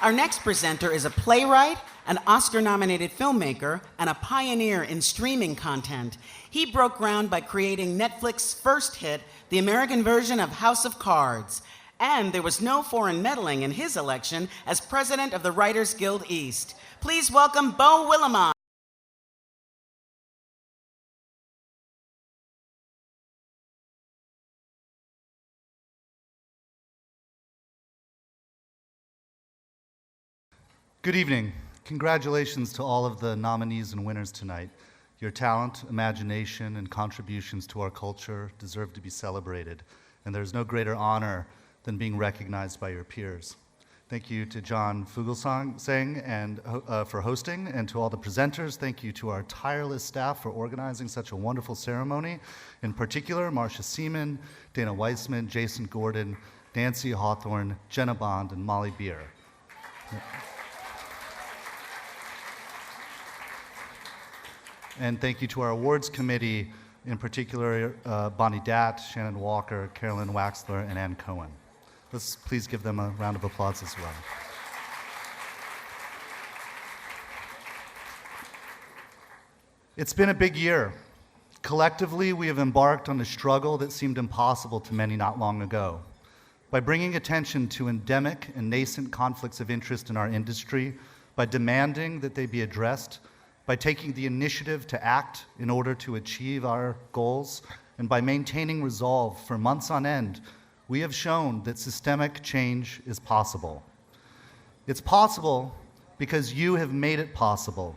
Our next presenter is a playwright, an Oscar-nominated filmmaker, and a pioneer in streaming content. He broke ground by creating Netflix's first hit, the American version of House of Cards. And there was no foreign meddling in his election as president of the Writers Guild East. Please welcome Beau Willimon. Good evening. Congratulations to all of the nominees and winners tonight. Your talent, imagination, and contributions to our culture deserve to be celebrated, and there's no greater honor than being recognized by your peers. Thank you to John Fugelsang and for hosting, and to all the presenters. Thank you to our tireless staff for organizing such a wonderful ceremony. In particular, Marcia Seaman, Dana Weissman, Jason Gordon, Nancy Hawthorne, Jenna Bond, and Molly Beer. And thank you to our awards committee, in particular Bonnie Datt, Shannon Walker, Carolyn Waxler, and Ann Cohen. Let's please give them a round of applause as well. It's been a big year. Collectively, we have embarked on a struggle that seemed impossible to many not long ago. By bringing attention to endemic and nascent conflicts of interest in our industry, by demanding that they be addressed, by taking the initiative to act in order to achieve our goals, and by maintaining resolve for months on end, we have shown that systemic change is possible. It's possible because you have made it possible.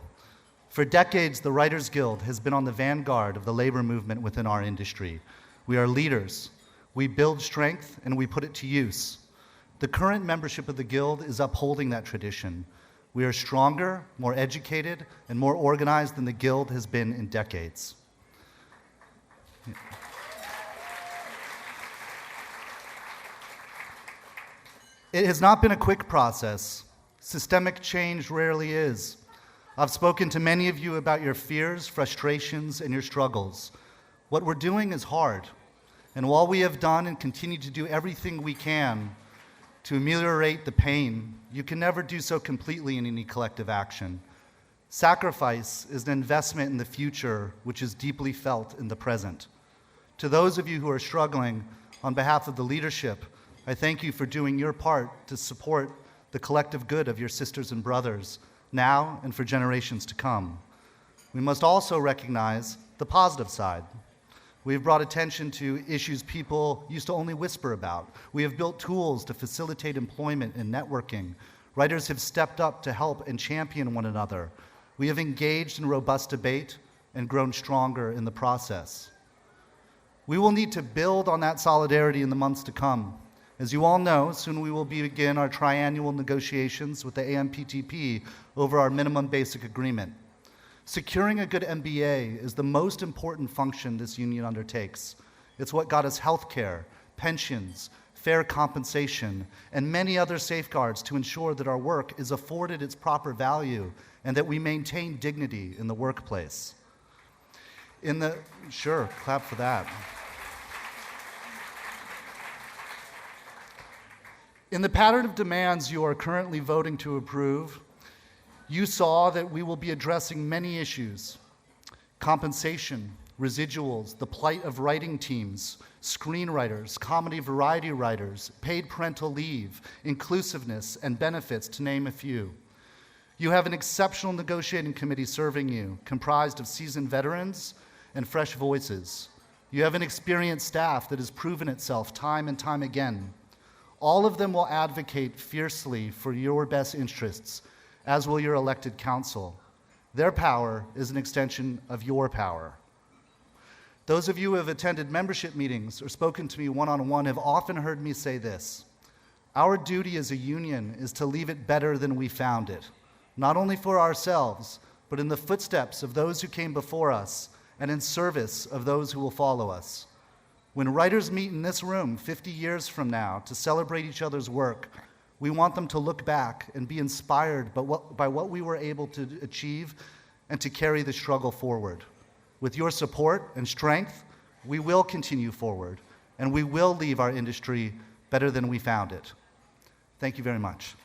For decades, the Writers Guild has been on the vanguard of the labor movement within our industry. We are leaders. We build strength and we put it to use. The current membership of the Guild is upholding that tradition. We are stronger, more educated, and more organized than the Guild has been in decades. It has not been a quick process. Systemic change rarely is. I've spoken to many of you about your fears, frustrations, and your struggles. What we're doing is hard, and while we have done and continue to do everything we can to ameliorate the pain, you can never do so completely in any collective action. Sacrifice is an investment in the future, which is deeply felt in the present. To those of you who are struggling, on behalf of the leadership, I thank you for doing your part to support the collective good of your sisters and brothers, now and for generations to come. We must also recognize the positive side. We have brought attention to issues people used to only whisper about. We have built tools to facilitate employment and networking. Writers have stepped up to help and champion one another. We have engaged in robust debate and grown stronger in the process. We will need to build on that solidarity in the months to come. As you all know, soon we will begin our triannual negotiations with the AMPTP over our minimum basic agreement. Securing a good MBA is the most important function this union undertakes. It's what got us health care, pensions, fair compensation, and many other safeguards to ensure that our work is afforded its proper value and that we maintain dignity in the workplace. Sure, clap for that. In the pattern of demands you are currently voting to approve, you saw that we will be addressing many issues: compensation, residuals, the plight of writing teams, screenwriters, comedy variety writers, paid parental leave, inclusiveness, and benefits, to name a few. You have an exceptional negotiating committee serving you, comprised of seasoned veterans and fresh voices. You have an experienced staff that has proven itself time and time again. All of them will advocate fiercely for your best interests, as will your elected council. Their power is an extension of your power. Those of you who have attended membership meetings or spoken to me one-on-one have often heard me say this: our duty as a union is to leave it better than we found it, not only for ourselves, but in the footsteps of those who came before us and in service of those who will follow us. When writers meet in this room 50 years from now to celebrate each other's work, we want them to look back and be inspired by what we were able to achieve and to carry the struggle forward. With your support and strength, we will continue forward, and we will leave our industry better than we found it. Thank you very much.